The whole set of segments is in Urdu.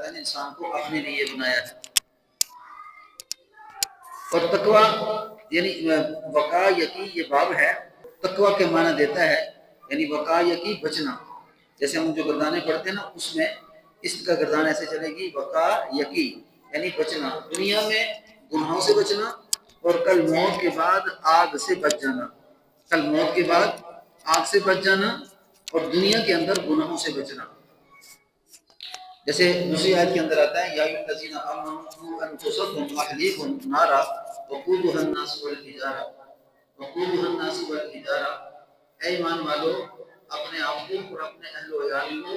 تعالیٰ نے انسان کو اپنے لیے بنایا ہے۔ اور تقوی یعنی وقا یقی یہ باب ہے، تقوی کے معنی دیتا ہے یعنی وقا یقی بچنا۔ جیسے ہم جو گردانے پڑھتے ہیں نا، اس میں اس کا گردان ایسے چلے گی وقا یقی یعنی بچنا، دنیا میں گناہوں سے بچنا اور کل موت کے بعد آگ سے بچ جانا، کل موت کے بعد آگ سے بچ جانا اور دنیا کے اندر گناہوں سے بچنا۔ جیسے دوسری آیت کے اندر آتا ہے یا ایھا الذین آمنوا قوا انفسکم واہلیکم نارا وقودھا الناس والحجارہ، وقودھا الناس والحجارہ، اے ایمان والو اپنے آپ کو اور اپنے اہل و عیال کو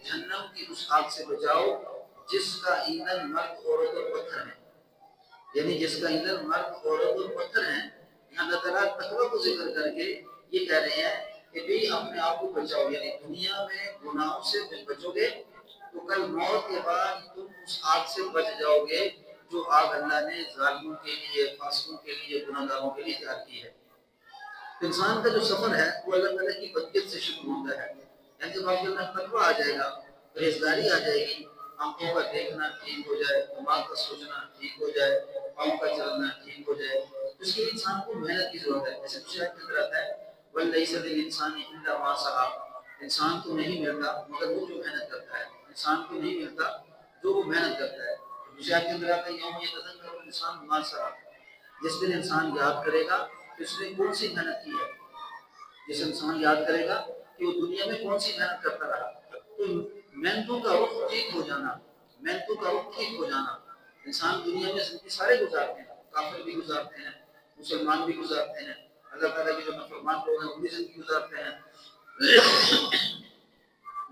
جہنم کی اس آگ سے بچاؤ جس کا ایندھن مرد، عورت اور پتھر ہے، یعنی جس کا ایندھن مرد، عورت اور پتھر ہیں۔ یہاں اللہ تعالیٰ تقوی کو ذکر کر کے یہ کہہ رہے ہیں کہ بھی اپنے آپ کو بچاؤ، یعنی دنیا میں گناہوں سے بچو گے تو کل موت کے بعد تم اس آگ سے بچ جاؤ گے جو آگ اللہ نے ظالموں کے لیے، فاسقوں کے لیے، گناہ گاروں کے لیے تیار کی ہے۔ انسان کا جو سفر ہے وہ اللہ تعالیٰ کی بدیت سے شروع ہوتا ہے، یعنی جب آپ کے اندر تقوی آ جائے گا، پرہیزگاری آ جائے گی، آنکھوں کا دیکھنا ٹھیک ہو جائے، دماغ کا سوچنا ٹھیک ہو جائے، پاؤں کا چلنا ٹھیک ہو جائے، تو اس کے لیے انسان کو محنت کی ضرورت ہے۔ جیسے دوسری آیت کے اندر آتا ہے وَلَيْسَ لِلْإِنسَانِ إِلَّا مَا سَعَىٰ، انسان کو نہیں ملتا مگر وہ جو محنت کرتا ہے، انسان کو نہیں ملتا جو وہ محنت کرتا ہے۔ دوسری آیت کے اندر آتا ہے یوم یتذکر الانسان ما سعیٰ، جس دن انسان یاد کرے گا کہ اس نے کون سی محنت کی ہے، جس انسان یاد کرے گا کہ وہ دنیا میں کون سی محنت کرتا رہا۔ تو محنتوں کا رخ ٹھیک ہو جانا، محنتوں کا رخ ٹھیک ہو جانا، انسان دنیا میں زندگی سارے گزارتے ہیں، کافر بھی گزارتے ہیں، مسلمان بھی گزارتے ہیں، اللہ تعالیٰ کے جو نافرمان لوگ ہیں وہ بھی زندگی گزارتے ہیں،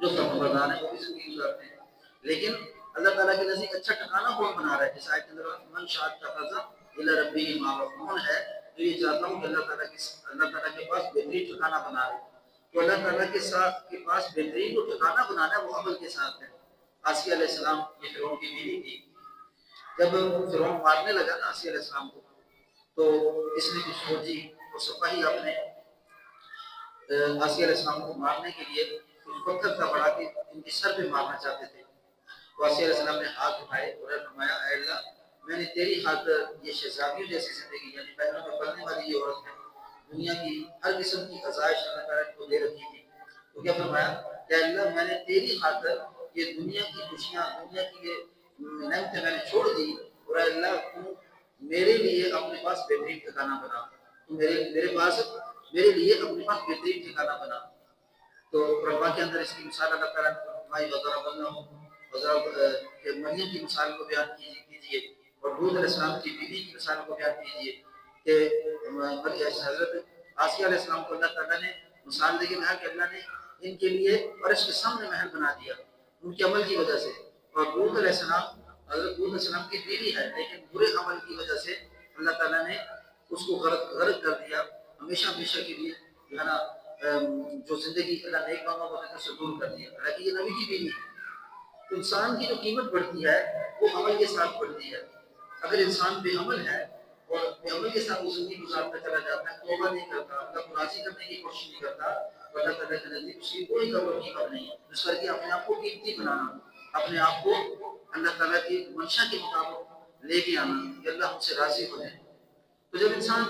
جو فرمانبردار ہیں وہ بھی زندگی گزارتے ہیں، لیکن اللہ تعالیٰ کے نزدیک اچھا ٹھکانہ کون بنا رہا ہے؟ جس آیت کے اندر من شاء اتخذ الی ربہ مآبا، کون ہے جو یہ چاہتا ہوں کہ اللہ تعالیٰ کے پاس بہترین ٹھکانہ بنا رہے؟ تو اللہ تعالیٰ کے پاس بہترین جو ٹھکانہ بنانا ہے وہ عمل کے ساتھ ہے۔ آسیہ علیہ السلام یہ فرعون کی بیوی تھی، جب فرعون مارنے لگا نا آسیہ علیہ السلام کو، تو اس نے کچھ فوجی اور سپاہی اپنے آسیہ علیہ السلام کو مارنے کے لیے کچھ پتھر کا بڑا کے ان کے سر پہ مارنا چاہتے تھے، تو آسیہ علیہ السلام نے ہاتھ اٹھائے اور فرمایا اے اللہ میں نے تیری خاطر یہ شہزادیوں جیسی زندگی، یعنی پہلوں میں پلنے والی یہ عورت ہے، دنیا کی ہر قسم کی آزائش اللہ تعالیٰ کو دے رکھی تھی، تو کیا فرمایا کہ اللہ میں نے تیری خاطر یہ دنیا کی خوشیاں، دنیا کی یہ نعمتیں میں نے چھوڑ دی، اور اے اللہ تو میرے لیے اپنے پاس بہترین ٹھکانہ بنا، تو میرے پاس میرے لیے اپنے پاس بہترین ٹھکانہ بنا۔ تو قرآن کے اندر اس کی مثال اللہ تعالیٰ نے فرمائی وَضَرَبَ اللَّهُ کہ مریم کی مثال کو بیان کیجیے اور لوط علیہ السلام کی بیوی کی مثال کو بیان کیجیے کہ حضرت آسیہ علیہ السلام کو اللہ تعالیٰ نے مثال دے کے کہا کہ اللہ نے ان کے لیے فرش کے سامنے محل بنا دیا ان کے عمل کی وجہ سے، اور لوط علیہ السلام حضرت لوط علیہ السلام کی بیوی ہے لیکن برے عمل کی وجہ سے اللہ تعالیٰ نے اس کو غرق کر دیا، ہمیشہ ہمیشہ کے لیے جو ہے نا جو زندگی اللہ نیک کاموں کو سے دور کر دیا، حالانکہ یہ نبی کی بیوی ہے۔ تو انسان کی جو قیمت بڑھتی ہے وہ عمل کے ساتھ بڑھتی ہے۔ اگر انسان بے عمل ہے اور بے عمل کے ساتھ وہ زندگی گزارتا چلا جاتا ہے، توبہ نہیں کرتا، اللہ کو راضی کرنے کی کوشش نہیں کرتا، تو اللہ تعالیٰ کے نزدیک اس کی کوئی قدر و قیمت نہیں ہے، جس کر کے اپنے آپ کو قیمتی بنانا، اپنے آپ کو اللہ تعالیٰ کی منشا کے مطابق لے کے آنا کہ اللہ ہم سے راضی ہو جائے۔ تو جب انسان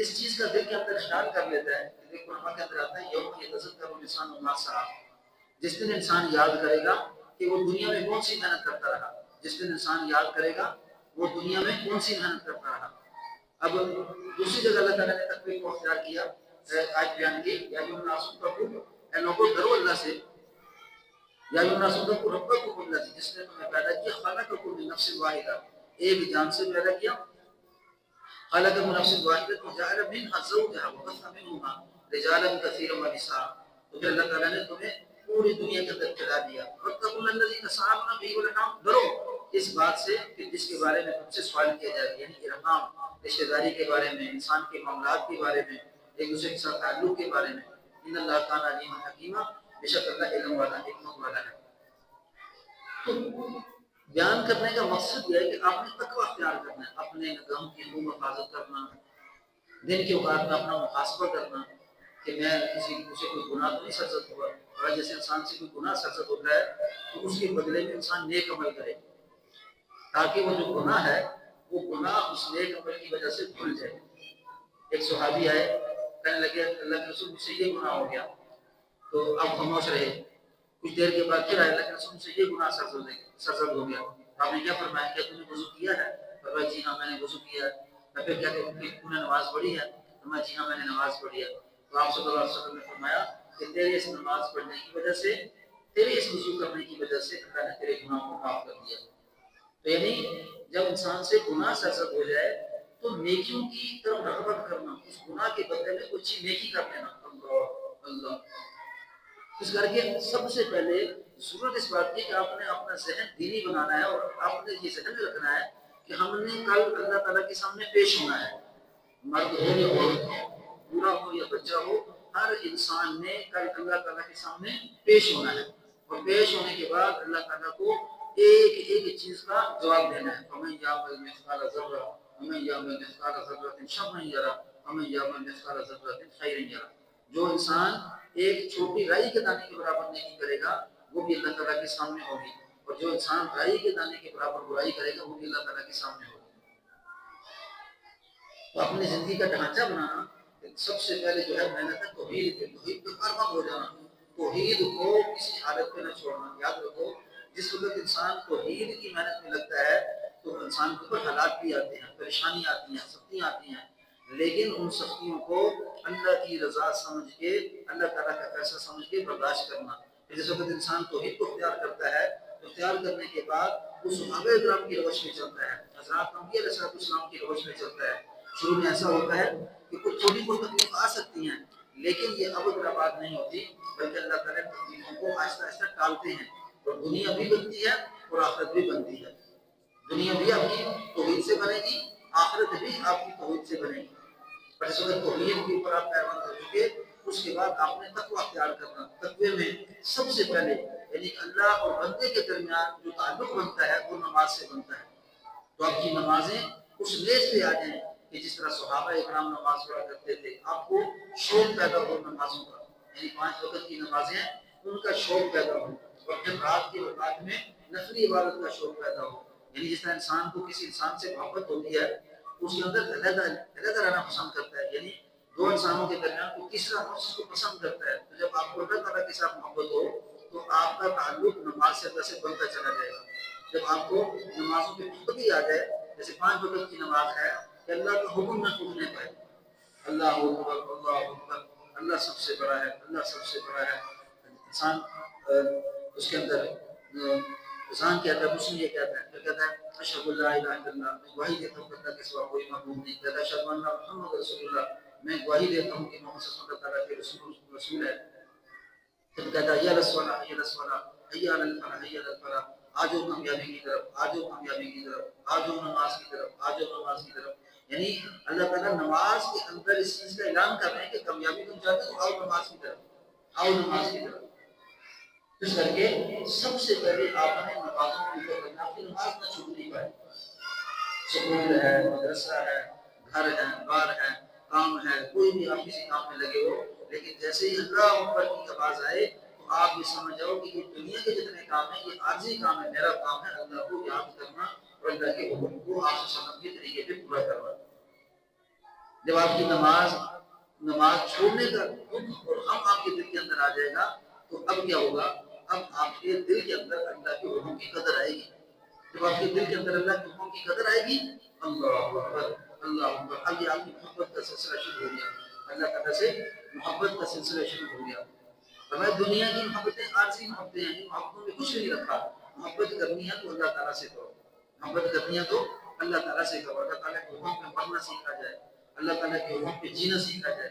اس چیز کا دل کے اندر خیال کر لیتا ہے، قرآن کے اندر آتا ہے یوم یتذکر الانسان ما سعیٰ، جس دن انسان یاد کرے گا کہ وہ دنیا میں کون سی محنت کرتا رہا، جس دن انسان یاد کرے گا وہ دنیا میں کون سی محنت کرتا رہا۔ اب دوسری جگہ اللہ تعالیٰ نے تقوی کو اختیار کیا، آج بیان کی یا ایھا الناس اتقوا، اے لوگوں ڈرو اللہ سے، یا ایھا الناس اتقوا ربکم الذی، جس نے تمہیں پیدا کیا، خلقکم من نفس واحدہ، ایک جان سے پیدا کیا، خلق من نفس واحدۃ وجعل منها زوجها وبث منهما رجالا كثيرا ونساء، تو پھر اللہ تعالیٰ نے تمہیں پوری دنیا کے اندر پھیلا دیا، واتقوا الذی تساءلون به والارحام، ڈرو اس بات سے کہ جس کے بارے میں تم سے سوال کیا جائے، یعنی ارحام، رشتہ داری کے بارے میں، انسان کے معاملات کے بارے میں، ایک دوسرے کے ساتھ تعلق کے بارے میں، ان اللہ کان علیما حکیما، بے شک اللہ علم والا حکمت والا ہے۔ تو بیان کرنے کا مقصد یہ ہے کہ آپ نے تقوی اختیار کرنا ہے، اپنے نظام کی حفاظت کرنا، دن کے اوقات میں اپنا محاسبہ کرنا کہ میں کسی سے کوئی گناہ تو نہیں سرزد ہوا، اور جیسے انسان سے کوئی گناہ سرزد ہوتا ہے تو اس کے بدلے میں انسان نیک عمل کرے تاکہ وہ جو گناہ ہے وہ گناہ اس نیک عمل کی وجہ سے دھل جائے۔ ایک صحابی آئے، کہنے لگے اللہ کے رسول مجھ سے یہ گناہ ہو گیا، تو اب خاموش رہے۔ کچھ دیر کے بعد پھر آئے، اللہ کے رسول مجھ سے یہ گناہ سرزد ہو گیا، آپ نے کیا فرمایا؟ کیا تم نے وضو کیا ہے؟ فرمایا جی ہاں میں نے وضو کیا ہے۔ پھر کیا کہ تم نے نماز پڑھی ہے؟ فرمایا جی ہاں میں نے نماز پڑھی ہے۔ تو آپ صلی اللہ علیہ وسلم نے فرمایا کہ تیرے اس نماز پڑھنے کی وجہ سے، تیرے اس وضو کرنے کی وجہ سے اللہ نے تیرے گناہوں کو معاف کر دیا۔ تو یعنی جب انسان سے گناہ سرزد ہو جائے تو نیکیوں کی طرف رغبت کرنا، اس گناہ کے بدلے میں کچھ نیکی کر لینا۔ اللہ اللہ، اس کر کے سب سے پہلے ضرورت اس بات کی کہ آپ نے اپنا ذہن دینی بنانا ہے، اور آپ نے یہ ذہن میں رکھنا ہے کہ ہم نے کل اللہ تعالیٰ کے سامنے پیش ہونا ہے۔ مرد ہو یا عورت ہو، بوڑھا ہو یا بچہ ہو، ہر انسان نے کل اللہ تعالیٰ کے سامنے پیش ہونا ہے، اور پیش ہونے کے بعد اللہ تعالیٰ کو ایک ایک چیز کا جواب دینا ہے۔ فَمَن يَعْمَلْ مِثْقَالَ ذَرَّةٍ وَمَن يَعْمَلْ مِثْقَالَ ذَرَّةٍ شَرًّا يَرَهُ وَمَن يَعْمَلْ مِثْقَالَ ذَرَّةٍ خَيْرًا يَرَهُ۔ جو انسان ایک چھوٹی رائی کے دانے کے برابر نیکی کرے گا وہ بھی اللہ تعالیٰ کے سامنے ہوگی، اور جو انسان رائی کے دانے کے برابر برائی کرے گا وہ بھی اللہ تعالیٰ کے سامنے ہوگی۔ تو اپنی زندگی کا ڈھانچہ بنانا سب سے پہلے جو ہے محنت ہے توحید پہ ہر وقت ہو جانا، توحید کو کسی حالت پہ نہ چھوڑنا۔ یاد رکھو جس وقت انسان توحید کی محنت میں لگتا ہے تو انسان کے اوپر حالات بھی آتے ہیں، پریشانیاں آتی ہیں، سختیاں آتی ہیں، لیکن ان سختیوں کو اللہ کی رضا سمجھ کے، اللہ تعالیٰ کا فیصلہ سمجھ کے برداشت کرنا۔ جس وقت انسان توحید کو اختیار کرتا ہے، اختیار کرنے کے بعد وہ صحابہ اکرام کی روش میں چلتا ہے، حضرات انبیاء علیہ السلام کی روش میں چلتا ہے۔ شروع میں ایسا ہوتا ہے کہ کچھ چھوٹی بہت تکلیف آ سکتی ہیں، لیکن یہ اب برباد نہیں ہوتی، بلکہ اللہ تعالیٰ تکلیفوں کو آہستہ آہستہ ٹالتے ہیں، اور دنیا بھی بنتی ہے اور آخرت بھی بنتی ہے۔ دنیا بھی آپ کی توحید سے بنے گی، آخرت بھی آپ کی توحید سے بنے گی۔ پر اس وقت توحید کے اوپر آپ پیروان کر چکے، اس کے بعد آپ نے تقویٰ اختیار کرنا۔ تقوی میں سب سے پہلے یعنی اللہ اور بندے کے درمیان جو تعلق بنتا ہے وہ نماز سے بنتا ہے۔ تو آپ کی نمازیں اس لیز پہ آ جائیں کہ جس طرح صحابہ اکرام نماز پڑھا کرتے تھے، آپ کو شوق پیدا ہو نمازوں کا، یعنی 5 وقت کی نمازیں ان کا شوق پیدا ہو، اور جب رات کے اوقات میں نفلی عبادت کا شوق پیدا ہو، یعنی جس طرح انسان کو کسی انسان سے محبت ہوتی ہے اس کے اندر علیحدہ رہنا پسند کرتا ہے، یعنی دو انسانوں کے درمیان کوئی تیسرا اس کو پسند کرتا ہے، تو جب آپ کو اللہ تعالیٰ کے ساتھ محبت ہو تو آپ کا تعلق نماز سے اللہ سے بنتا چلا جائے گا۔ جب آپ کو نمازوں کی محبت ہی آ جائے، جیسے 5 وقت کی نماز ہے کہ اللہ کا حکم نہ ٹوٹنے پائے، اللہ اکبر اللہ اکبر، اللہ سب سے بڑا ہے، اللہ سب سے بڑا ہے، انسان اس کے اندر انسان کہتا ہے، مسلم یہ کہتا ہے، پھر کہتا ہے اشہد ان لا الہ الا اللہ، میں گواہی دیتا ہوں کہ اللہ کے سوا کوئی معبود نہیں، کہتا ہے اشہد ان محمد رسول اللہ، میں گواہی دیتا ہوں کہ محمد صلی اللہ تعالیٰ کے رسول ہے۔ پھر کہتا ہے حی علی الصلاۃ حی علی الصلاۃ حی علی الفلاح حی علی الفلاح، آجو کامیابی کی طرف، آجو کامیابی کی طرف، آجو نماز کی طرف، آجو نماز کی طرف۔ یعنی اللہ تعالیٰ نماز کے اندر اس چیز کا اعلان کر رہے ہیں کہ کامیابی تم چاہتے ہو، آؤ نماز کی طرف، آؤ نماز کی طرف۔ اس کر کے سب سے پہلے آپ نے نمازوں کو اوپر کرنا کہ نماز نہ چھوٹنی پائے۔ سکول ہے، مدرسہ ہے، گھر ہے، بار ہے، کام ہے، کوئی بھی آپ کسی کام میں لگے ہو، لیکن جیسے ہی اللہ اکبر کی آواز آئے تو آپ یہ سمجھ جاؤ کہ یہ دنیا کے جتنے کام ہیں یہ عارضی کام ہے، میرا کام ہے اللہ کو یاد کرنا اور اللہ کے حکم کو آپ سے سمجھ کے طریقے پہ پورا کرنا۔ جب آپ کی نماز چھوڑنے کا دکھ اور غم آپ کے دل کے اندر آ جائے گا تو اب کیا ہوگا؟ اب آپ کے دل کے اندر اللہ کے حکم کی قدر آئے گی۔ جب آپ کے دل کے اندر اللہ کے حکم کی قدر آئے گی، اللہ اکبر اللہ اکبر، اب یہ آپ کی محبت کا سلسلہ شروع ہو گیا، اللہ تعالیٰ سے محبت کا سلسلہ شروع ہو گیا۔ ہمیں دنیا کی محبتیں عارضی محبتیں ہیں، ان محبتوں میں کچھ نہیں رکھا۔ محبت کرنی ہے تو اللہ تعالیٰ سے کرو، محبت کرنی ہے تو اللہ تعالیٰ سے کرو، اللہ تعالیٰ کے حکم پہ پڑھنا سیکھا جائے، اللہ تعالیٰ کے حکم پہ جینا سیکھا جائے۔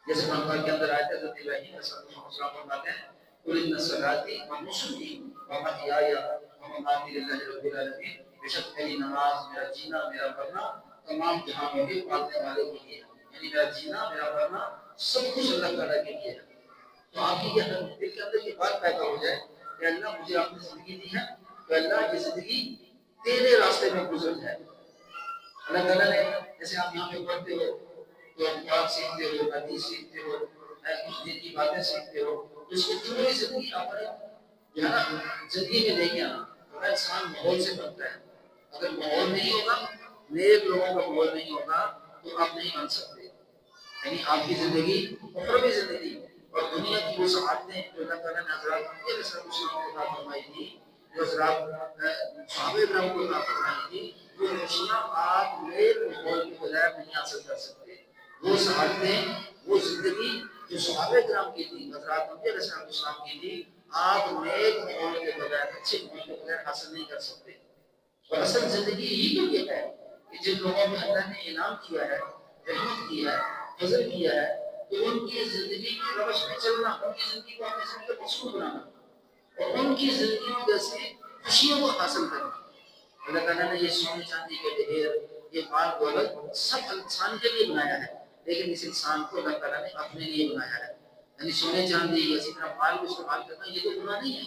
جیسے قرآن کے اندر آیت ہے حضرت ابراہیم علیہ السلام فرماتے ہیں قل ان صلاتي ونسكي ومحياي ومماتي لله رب العالمین، بے شک میری نماز، میرا جینا، میرا مرنا تمام جہانوں کے پالنے والے کے لیے ہے، یعنی میرا جینا، میرا مرنا سب کچھ اللہ تعالیٰ کے لیے ہے۔ تو آپ کی یہ دل کے اندر یہ بات پیدا ہو جائے کہ اللہ مجھے آپ نے زندگی دی ہے تو اللہ یہ زندگی تیرے راستے میں گزر جائے۔ اللہ تعالیٰ نے جیسے آپ یہاں پہ پڑھتے ہو تو آپ سیکھتے ہو، حدیث سیکھتے ہو، کچھ دین کی باتیں سیکھتے ہو، اس کی پوری زندگی اپنے جو ہے نا زندگی میں لے کے آنا. انسان ماحول سے بنتا ہے. اگر ماحول نہیں ہوگا، نیک لوگوں کا ماحول نہیں ہوگا تو آپ نہیں بن سکتے. یعنی آپ کی زندگی اخروی زندگی اور دنیا کی وہ سعادتیں جو اللہ تعالیٰ نے حضرات علیہ السلام کو عطا فرمائی تھی، جو حضرات صحابہ کرام کو عطا فرمائی تھی، وہ خوشیاں آپ نیک ماحول کے بغیر نہیں حاصل کر سکتے. وہ سعادتیں، وہ زندگی جو صحابہ کرام کی تھی، حضرات علیہ السلام کی تھی، آپ نیک ماحول کے بغیر، اچھے ماحول کے بغیر حاصل نہیں کر سکتے. اور اصل زندگی یہی تو یہ ہے کہ جن لوگوں میں اللہ نے انعام کیا ہے، رحمت کیا ہے، فضل کیا ہے، تو ان کی زندگی کی روش میں چلنا، ان کی زندگی کو اپنے زندگی کا مقصود بنانا اور ان کی زندگی میں جیسے خوشیوں کو حاصل کرنا. اللہ تعالیٰ نے یہ سونے چاندی کے ڈھیر، یہ مال دولت سب انسان کے لیے بنایا ہے، لیکن اس انسان کو اللہ تعالیٰ نے اپنے لیے بنایا ہے. یعنی سونے چاندی یا اسی طرح مال کو استعمال کرنا یہ تو گناہ نہیں ہے،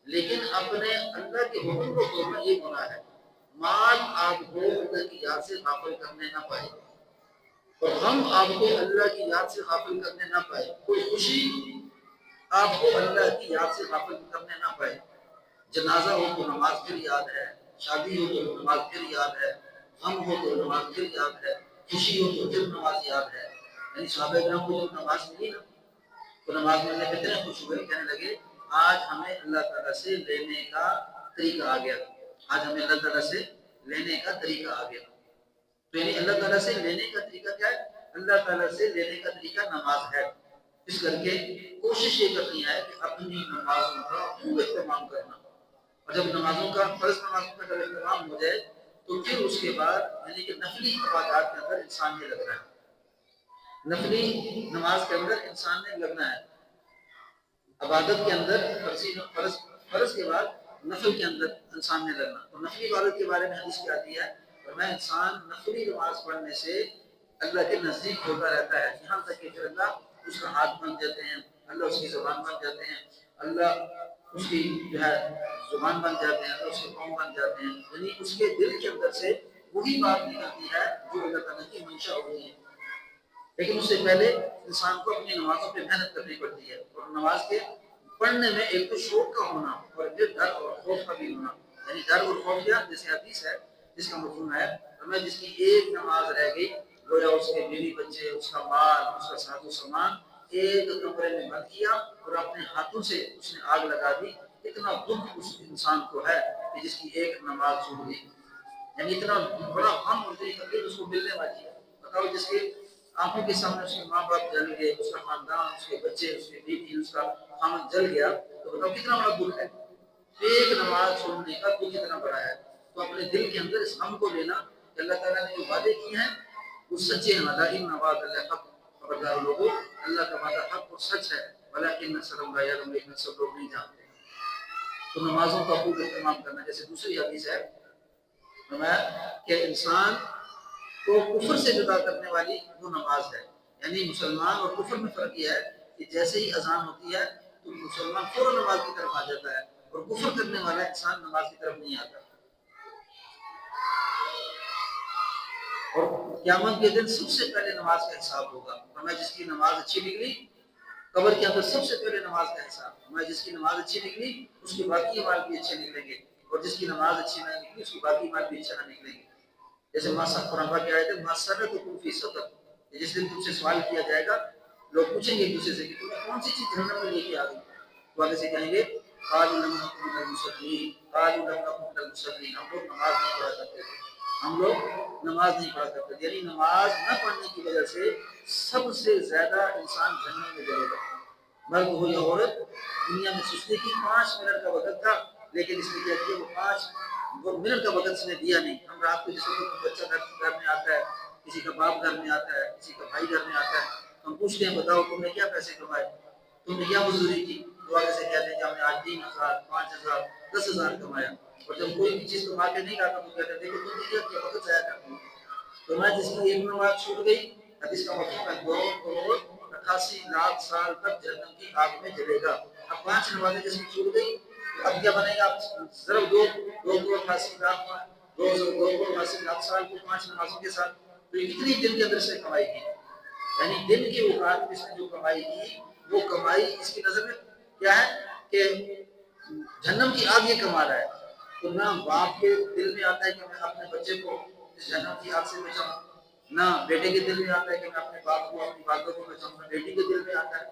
لیکن اپنے اللہ کے حکم کو توڑنا یہ گناہ ہے. مال آپ کو اللہ کی یاد سے غافل کرنے نہ پائے اور ہم آپ کو اللہ کی یاد سے غافل کرنے نہ پائے. کوئی خوشی آپ کو اللہ کی یاد سے غافل کرنے نہ پائے. جنازہ ہو تو نماز پھر یاد ہے، شادی ہو تو نماز پھر یاد ہے، غم ہو تو نماز پھر یاد ہے، خوشی ہو تو پھر نماز یاد ہے. یعنی صحابہ کرام کو جب نماز ملی نا تو نماز ملنے پہ اتنے خوش ہوئے، کہنے لگے آج ہمیں اللہ تعالیٰ سے لینے کا طریقہ آ گیا. آج ہمیں اللہ تعالیٰ سے لینے کا طریقہ آ گیا. تو یعنی اللہ تعالیٰ سے لینے کا طریقہ کیا ہے؟ اللہ تعالیٰ سے لینے کا طریقہ نماز ہے. اس کر کے کوشش یہ کرنی ہے کہ اپنی نمازوں کا خوب اہتمام کرنا. اور جب نمازوں کا، فرض نمازوں کا جب اہتمام ہو جائے تو پھر اس کے بعد یعنی کہ نفلی عبادات کے اندر انسان نے لگنا ہے. نفلی نماز کے اندر انسان نے لگنا ہے. عبادت کے اندر فرض کے بعد نفل کے اندر انسان نے لگنا. تو نفلی عبادت کے بارے میں حدیث کیا آتی ہے، فرمایا انسان نفلی نماز پڑھنے سے اللہ کے نزدیک ہوتا رہتا ہے، یہاں تک کہ پھر اللہ اس کا ہاتھ بن جاتے ہیں، اللہ اس کی زبان بن جاتے ہیں، اللہ اس کی جو ہے زبان بن جاتے ہیں، اللہ اس کے قوم بن جاتے ہیں. یعنی اس کے دل کے اندر سے وہی بات نکلتی ہے جو اللہ تعالیٰ کی منشا ہوئی ہے. لیکن اس سے پہلے انسان کو اپنی نمازوں پہ محنت کرنی پڑتی ہے. اور نماز کے پڑھنے میں ایک تو شوق کا ہونا اور پھر ڈر اور خوف کا بھی ہونا. یعنی ڈر اور خوف کیا، جیسے حدیث ہے جس کا مفہوم ہے ہمیں جس کی ایک نماز رہ گئی گویا اس کے بیوی بچے، اس کا مال، اس کا ساز و سامان ایک کمرے میں بند کیا اور اپنے ہاتھوں سے اس نے آگ لگا دی. اتنا دکھ اس انسان کو ہے کہ جس کی ایک نماز چھوٹ گئی. یعنی اتنا بڑا غم اور تکلیف اس کو ملنے والی ہے. بتاؤ جس کے آنکھوں کے سامنے اس کے ماں باپ جل گئے، اس کا خاندان، اس کے بچے، اس کی بیوی، اس کا خامد جل گیا، تو بتاؤ کتنا بڑا دکھ ہے. ایک نماز چھوڑنے کا دکھ کتنا بڑا ہے. تو اپنے دل کے اندر اس غم کو لینا کہ اللہ تعالیٰ نے جو وعدے کیے ہیں وہ سچے ہیں. ان وعد اللہ حق، خبردار لوگوں اللہ کا وعدہ حق اور سچ ہے، ولکن اکثرهم لا يعلمون، لیکن سب لوگ نہیں جانتے. تو نمازوں کا خوب اہتمام کرنا. جیسے دوسری حدیث ہے فرمایا کہ انسان کو کفر سے جدا کرنے والی وہ نماز ہے. یعنی مسلمان اور کفر میں فرق یہ ہے کہ جیسے ہی اذان ہوتی ہے تو مسلمان فوراً نماز کی طرف آ جاتا ہے اور کفر کرنے والا انسان نماز کی طرف نہیں آتا. اور قیامت کے دن سب سے پہلے نماز کا حساب ہوگا. فرمایا جس کی نماز اچھی نکلی قبر کے اندر سب سے پہلے نماز کا حساب. فرمایا جس کی نماز اچھی نکلی اس کے باقی اعمال بھی اچھے نکلیں گے، اور جس کی نماز اچھی نہ نکلی اس کے باقی اعمال بھی اچھا نہ نکلیں گے. جیسے قرآن پاک کی آیت ہے مَسَرَتُكُمْ فِي سَقَرَ، جس دن تم سے سوال کیا جائے گا لوگ پوچھیں گے ایک دوسرے سے کہ تمہیں کون سی چیز جہنم میں لے کے آ گئی. تو آگے سے کہیں گے قَالُوا لَمْ نَكُ مِنَ الْمُصَلِّينَ، قَالُوا لَمْ نَكُ مِنَ الْمُصَلِّينَ، ہم لوگ نماز نہیں پڑھا کرتے تھے، ہم لوگ نماز نہیں پڑھا کرتے تھے. یعنی نماز نہ پڑھنے کی وجہ سے سب سے زیادہ انسان جہنم میں جائے گا. مرد ہو یا عورت، دنیا میں سستی کی 5 منٹ کا وقت تھا، لیکن اس نے کیا کیا وہ 5 منٹ کا وقت اس نے دیا نہیں. ہم رات کو جس وقت بچہ گھر میں آتا ہے، کسی کا باپ گھر میں آتا ہے، کسی کا بھائی گھر میں آتا ہے، ہم پوچھتے ہیں بتاؤ تم نے کیا پیسے کمائے، تم نے کیا مزدوری کی. تو آگے سے کہتے ہیں کہ ہم نے آج 3,000 5,000 10,000 کمایا. اور جب کوئی بھی چیز کما کے نہیں لاتا تو کہتے ہیں دیکھو تم نے کیا وقت ضائع کر دیا. تو میں جس کی ایک نماز چھوٹ گئی، حدیث کا مفہوم ہے 2,88,00,000 سال تک جہنم کی آگ میں جلے گا. اب 5 نمازیں جس کی چھوٹ گئی اب کیا بنے گا. ضرب 2,88,00,000 سال کو 5 نمازوں کے ساتھ، تو یہ کتنی دن کے اندر سے کمائی کی. یعنی دن کی اوقات اس نے جو کمائی کی وہ کمائی اس کی نظر میں کیا ہے کہ جہنم کی آگ یہ کما رہا ہے. تو نہ باپ کے دل میں آتا ہے کہ میں اپنے بچے کو اس جہنم کی آگ سے بچاؤں, نہ بیٹے کے دل میں آتا ہے کہ میں اپنے باپ کو اپنی والدہ کو بچاؤں, نہ بیٹی کے دل میں آتا ہے.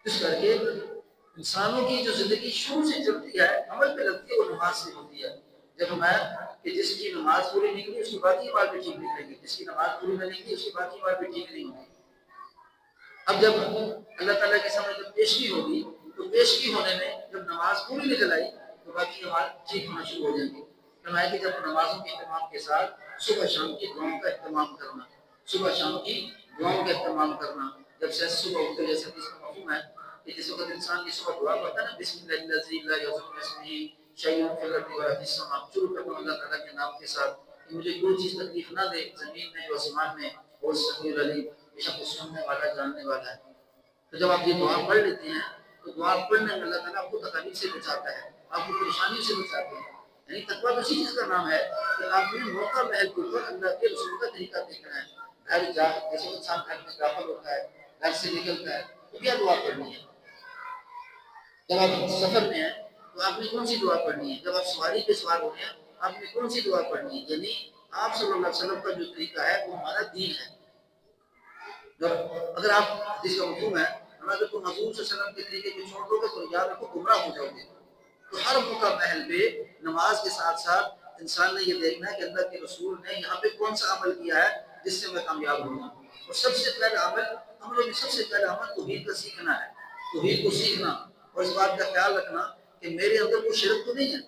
اس کر کے انسانوں کی جو زندگی شروع سے چلتی ہے عمل پہ لگتی ہے وہ نماز سے ہوتی ہے. جب میں کہ جس کی نماز پوری نکلی اس کی باقی بات بھی ٹھیک نکلے گی, جس کی نماز پوری نہ نکلی اس کی باقی بات بھی ٹھیک نہیں ہوگی. اب جب اللہ تعالیٰ کے سامنے جب پیشگی ہوگی تو پیشگی ہونے میں جب نماز پوری نکل آئی تو باقی نماز ٹھیک ہونا شروع ہو جائیں گی. فرمایا کہ جب نمازوں کے اہتمام کے ساتھ صبح شام کی دعاؤں کا اہتمام کرنا, صبح شام کی دعاؤں کا اہتمام کرنا. جب سے صبح اٹھتے جیسے اس کا مفہوم ہے کہ جس وقت انسان کی صبح دعا پڑھتا ہے نا, بسم اللہ الذی لا یضر اسمہ شیء فی الارض ولا فی السماء, شروع کرتا ہوں اللہ تعالیٰ کے نام کے ساتھ کہ مجھے کوئی چیز تکلیف نہ دے زمین میں جو آسمان میں, اور سمیع العلیم بے شک وہ سننے والا جاننے والا ہے. تو جب آپ یہ دعا پڑھ لیتے ہیں تو دعا پڑھنے میں اللہ تعالیٰ آپ کو تکالیف سے بچاتا ہے, آپ کو پریشانی سے بچاتا ہے. یعنی تقویٰ اسی چیز کا نام ہے کہ آپ نے موقع محل کے اوپر اللہ کے رسول کا طریقہ دیکھنا ہے. گھر جا جیسے انسان گھر میں داخل ہوتا ہے, گھر سے نکلتا ہے تو کیا دعا پڑھنی ہے. جب آپ سفر میں ہیں تو آپ نے کون سی دعا پڑھنی ہے. جب آپ سواری پہ سوار ہو رہے ہیں آپ نے کون سی دعا پڑھنی ہے. یعنی آپ صلی اللہ علیہ وسلم کا جو طریقہ ہے وہ ہمارا دین ہے. اگر آپ جس کا مفہوم ہے اگر تم حضور صلی اللہ علیہ وسلم کے طریقے کو چھوڑ دو گے تو یاد رکھو گمراہ ہو جاؤ گے. تو ہر موقع محل پہ نماز کے ساتھ ساتھ انسان نے یہ دیکھنا ہے کہ اللہ کے رسول نے یہاں پہ کون سا عمل کیا ہے جس سے میں کامیاب ہوں. اور سب سے پہلا عملوں میں سب سے پہلا عمل توحید کا سیکھنا ہے. توحید کو سیکھنا اور اس بات کا خیال رکھنا کہ میرے اندر کوئی شرک تو نہیں ہے.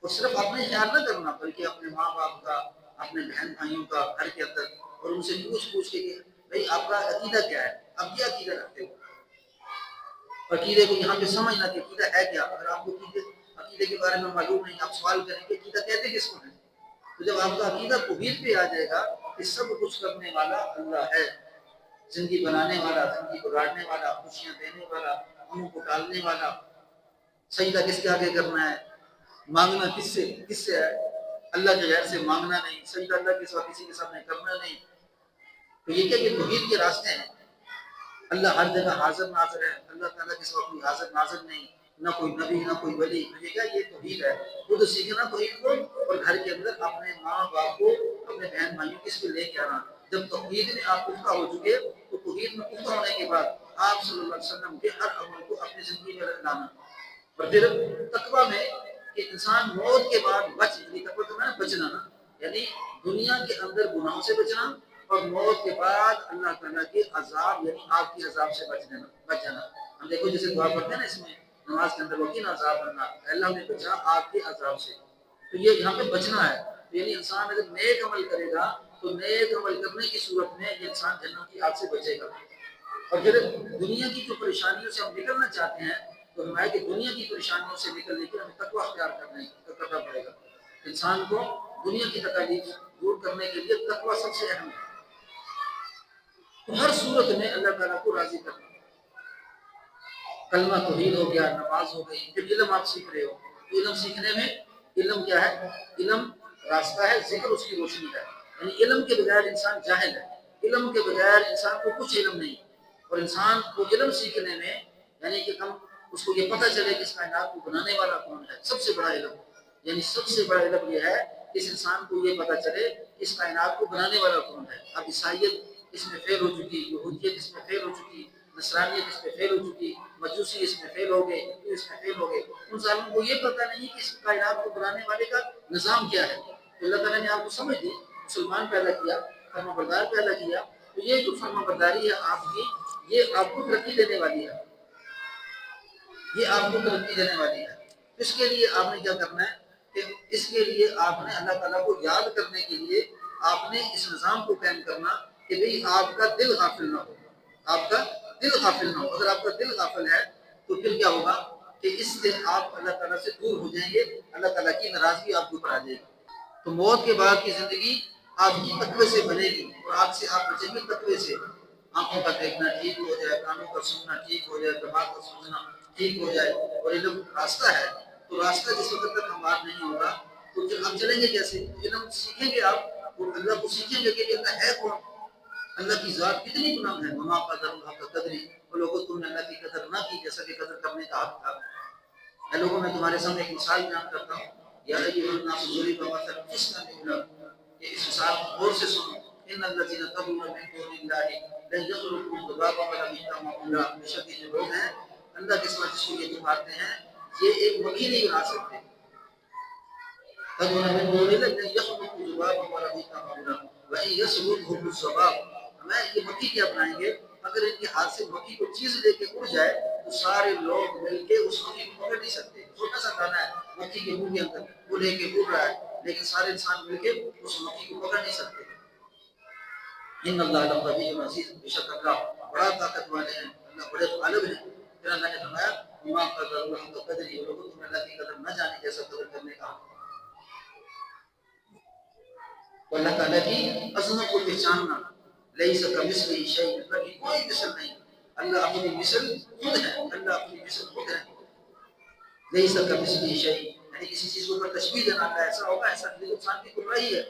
اور صرف اپنے خیال نہ کرنا بلکہ اپنے ماں باپ کا, اپنے بہن بھائیوں کا گھر کے اندر, اور ان سے پوچھ کے کہ بھائی آپ کا عقیدہ کیا ہے, آپ کیا عقیدہ رکھتے ہو. عقیدے کو یہاں پہ سمجھنا کہ عقیدہ ہے کیا. اگر آپ کو عقیدے کے بارے میں معلوم نہیں, آپ سوال کریں گے عقیدہ کہتے کس کو ہے. تو جب آپ کا عقیدہ توحید پہ آ جائے گا کہ سب کچھ کرنے والا اللہ ہے, زندگی بنانے والا, زندگی بگاڑنے والا, خوشیاں دینے والا, غموں کو ٹالنے والا, سجدہ کس کے آگے کرنا ہے, مانگنا کس سے ہے, اللہ کے غیر سے مانگنا نہیں, سجدہ اللہ کے سوا کسی کے سامنے کرنا نہیں. تو یہ کیا کہ توحید کے راستے ہیں. اللہ ہر جگہ حاضر ناظر ہے, اللہ تعالیٰ کے سوا کوئی حاضر ناظر نہیں, نہ کوئی نبی نہ کوئی ولی. یہ کیا یہ توحید ہے. خود سیکھنا توحید کو, اور گھر کے اندر اپنے ماں باپ کو, اپنے بہن بھائیوں کس پہ لے کے آنا. جب توحید میں آپ پختہ ہو چکے تو توحید میں پختہ ہونے کے بعد آپ صلی اللہ علیہ وسلم کے ہر عمل کو اپنی زندگی میں لانا. اور پھر تقویٰ میں کہ انسان موت کے بعد تقویٰ تو میں بچنا نا, یعنی دنیا کے اندر گناہوں سے بچنا, اور موت کے بعد اللہ تعالیٰ کے عذاب یعنی آگ کی عذاب سے بچ جانا. ہم دیکھو جیسے دعا پڑھتے ہیں نا اس میں نماز کے اندر وکیل عذاب بننا, اللہ نے بچا آگ کے عذاب سے. تو یہ یہاں پہ بچنا ہے. یعنی انسان اگر نیک عمل کرے گا تو نیک عمل کرنے کی صورت میں یہ انسان جہنم کی آگ سے بچے گا. اور پھر دنیا کی جو پریشانیوں سے ہم نکلنا چاہتے ہیں تو ہمیں کہ دنیا کی پریشانیوں سے نکلنے کے لیے ہمیں تقویٰ اختیار کرنا پڑے گا. انسان کو دنیا کی تکالیف دور کرنے کے لیے تقویٰ سب سے اہم ہے. تو ہر صورت میں اللہ تعالیٰ کو راضی کرنا. کلمہ توحید ہو گیا, نماز ہو گئی, پھر علم آپ سیکھ رہے ہو تو علم سیکھنے میں علم کیا ہے, علم راستہ ہے, ذکر اس کی روشنی ہے. یعنی علم کے بغیر انسان جاہل ہے, علم کے بغیر انسان کو کچھ علم نہیں. اور انسان کو علم سیکھنے میں یعنی کہ ہم اس کو یہ پتہ چلے کہ اس کائنات کو بنانے والا کون ہے, سب سے بڑا علم. یعنی سب سے بڑا علم یہ ہے کہ اس انسان کو یہ پتہ چلے کہ اس کائنات کو بنانے والا کون ہے. اب عیسائیت اس میں فیل ہو چکی, یہودیت اس میں فیل ہو چکی, نصرانیت اس میں فیل ہو چکی, مجوسی اس میں فیل ہو گئے, ہندو اس میں فیل ہو گئے. ان ظالموں کو یہ پتہ نہیں کہ اس کائنات کو بنانے والے کا نظام کیا ہے. تو اللہ تعالیٰ نے آپ کو سمجھ دی, مسلمان پیدا کیا, فرما بردار پیدا کیا. تو یہ جو فرما برداری ہے آپ کی, یہ آپ کو ترقی دینے والی ہے, یہ آپ کو ترقی دینے والی ہے. اس کے لیے آپ نے کیا کرنا ہے کہ اس کے لیے آپ نے اللہ تعالیٰ کو یاد کرنے کے لیے آپ نے اس نظام کو قائم کرنا کہ بھئی آپ کا دل غافل نہ ہو, آپ کا دل غافل نہ ہو. اگر آپ کا دل غافل ہے تو پھر کیا ہوگا کہ اس سے آپ اللہ تعالیٰ سے دور ہو جائیں گے, اللہ تعالیٰ کی ناراضگی آپ کے اوپر آ جائے گی. تو موت کے بعد کی زندگی آپ کی تقوی سے بنے گی, اور آپ سے آپ بچیں گے تقوی سے. آنکھوں کا دیکھنا ٹھیک ہو جائے, کانوں کا سننا ٹھیک ہو جائے, دماغ کا سوچنا ٹھیک ہو جائے. اور علم راستہ ہے, تو راستہ جس وقت تک ہمارا نہیں ہوگا تو پھر ہم چلیں گے کیسے. علم سیکھیں گے آپ, اور اللہ کو سیکھیں گے کہ اللہ ہے کون, اللہ کی ذات کتنی بلند ہے، وما قدر اللہ کا قدری، وہ لوگوں تم نے اللہ کی قدر نہ کی جیسا کہ قدر کرنے کا حق تھا۔ اے لوگوں میں تمہارے سامنے ایک مثال بیان کرتا ہوں، یا ایھا الناس ضرب مثل فاستمعوا له، یہ اس مثال کو غور سے سنو، ان الذين تدعون من دون الله لن يخلقوا ذبابا ولو اجتمعوا له، بے شک یہ جو لوگ ہیں اللہ کے سوا جس کو یہ پکارتے ہیں یہ ایک مکھی نہیں بنا سکتے، تدعون من دون الله لن يخلقوا ذبابا ولو اجتمعوا له وان يسلبهم الذباب، ہمیں یہ مکھی کیا بنائیں گے، اگر ان کے ہاتھ سے مکھی کو چیز لے کے اڑ جائے تو سارے لوگ مل کے اس مکھی کو پکڑ نہیں سکتے، چھوٹا سا دانہ ہے مکھی کے منہ کے اندر، وہ لے کے اڑ رہا ہے لیکن سارے انسان مل کے اس مکھی کو پکڑ نہیں سکتے۔ ان اللہ لقوی عزیز، بے شک اللہ بڑا طاقت والے ہیں، اللہ بڑے غالب ہیں۔ پھر اللہ نے فرمایا وما قدر اللہ حق قدری، لوگوں تم اللہ کی قدر نہ جانے جیسا قدر کرنے کا، تو اللہ تعالیٰ کی عظمت کو پہچاننا، لیس کمثلہ شیء، اللہ کی کوئی مثل نہیں، اللہ اپنی مثل خود ہے، اللہ اپنی مثل خود ہے، لیس کمثلہ شیء، یعنی کسی چیز کو اگر تشبیہ دینا ہے ایسا ہوگا، ایسا نہیں، انسان کی گمراہی ہے۔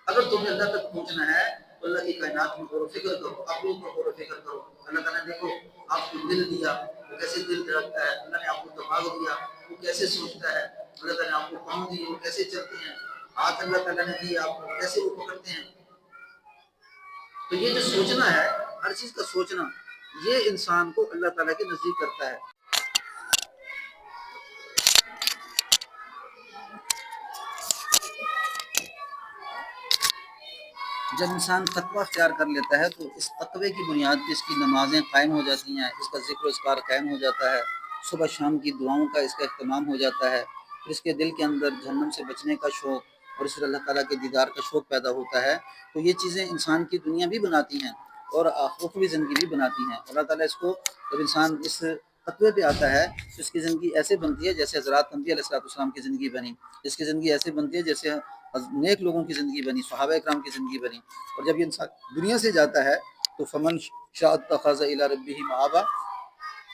اگر تمہیں اللہ تک پہنچنا ہے تو اللہ کی کائنات میں غور و فکر کرو، اپنے اوپر غور و فکر کرو۔ اللہ تعالیٰ نے دیکھو آپ کو دل دیا، وہ کیسے دل رکھتا ہے، اللہ نے آپ کو دماغ دیا وہ کیسے سوچتا ہے، اللہ تعالیٰ نے آپ کو پاؤں دیے وہ کیسے چلتے ہیں، ہاتھ اللہ تعالیٰ نے دیے آپ کو کیسے وہ پکڑتے ہیں۔ تو یہ جو سوچنا ہے، ہر چیز کا سوچنا، یہ انسان کو اللہ تعالیٰ کے نزدیک کرتا ہے۔ جب انسان تقویٰ اختیار کر لیتا ہے تو اس تقوی کی بنیاد پہ اس کی نمازیں قائم ہو جاتی ہیں، اس کا ذکر و اذکار قائم ہو جاتا ہے، صبح شام کی دعاؤں کا اس کا اہتمام ہو جاتا ہے، پھر اس کے دل کے اندر جہنم سے بچنے کا شوق اور اس پر اللہ تعالیٰ کے دیدار کا شوق پیدا ہوتا ہے۔ تو یہ چیزیں انسان کی دنیا بھی بناتی ہیں اور اخروی زندگی بھی بناتی ہیں۔ اللہ تعالیٰ اس کو جب انسان اس تقوی پہ آتا ہے تو اس کی زندگی ایسے بنتی ہے جیسے حضرات انبیاء علیہ السلام کی زندگی بنی، اس کی زندگی ایسے بنتی ہے جیسے نیک لوگوں کی زندگی بنی، صحابہ اکرام کی زندگی بنی۔ اور جب یہ انسان دنیا سے جاتا ہے تو فمن شاء اتخذ الی ربہ مآبا،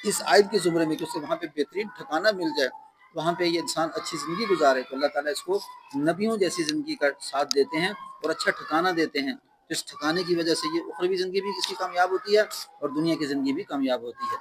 اس آیت کے زمرے میں کہ اسے وہاں پہ بہترین ٹھکانہ مل جائے، وہاں پہ یہ انسان اچھی زندگی گزارے، تو اللہ تعالیٰ اس کو نبیوں جیسی زندگی کا ساتھ دیتے ہیں اور اچھا ٹھکانہ دیتے ہیں۔ اس ٹھکانے کی وجہ سے یہ اخروی زندگی بھی اس کی کامیاب ہوتی ہے اور دنیا کی زندگی بھی کامیاب ہوتی ہے۔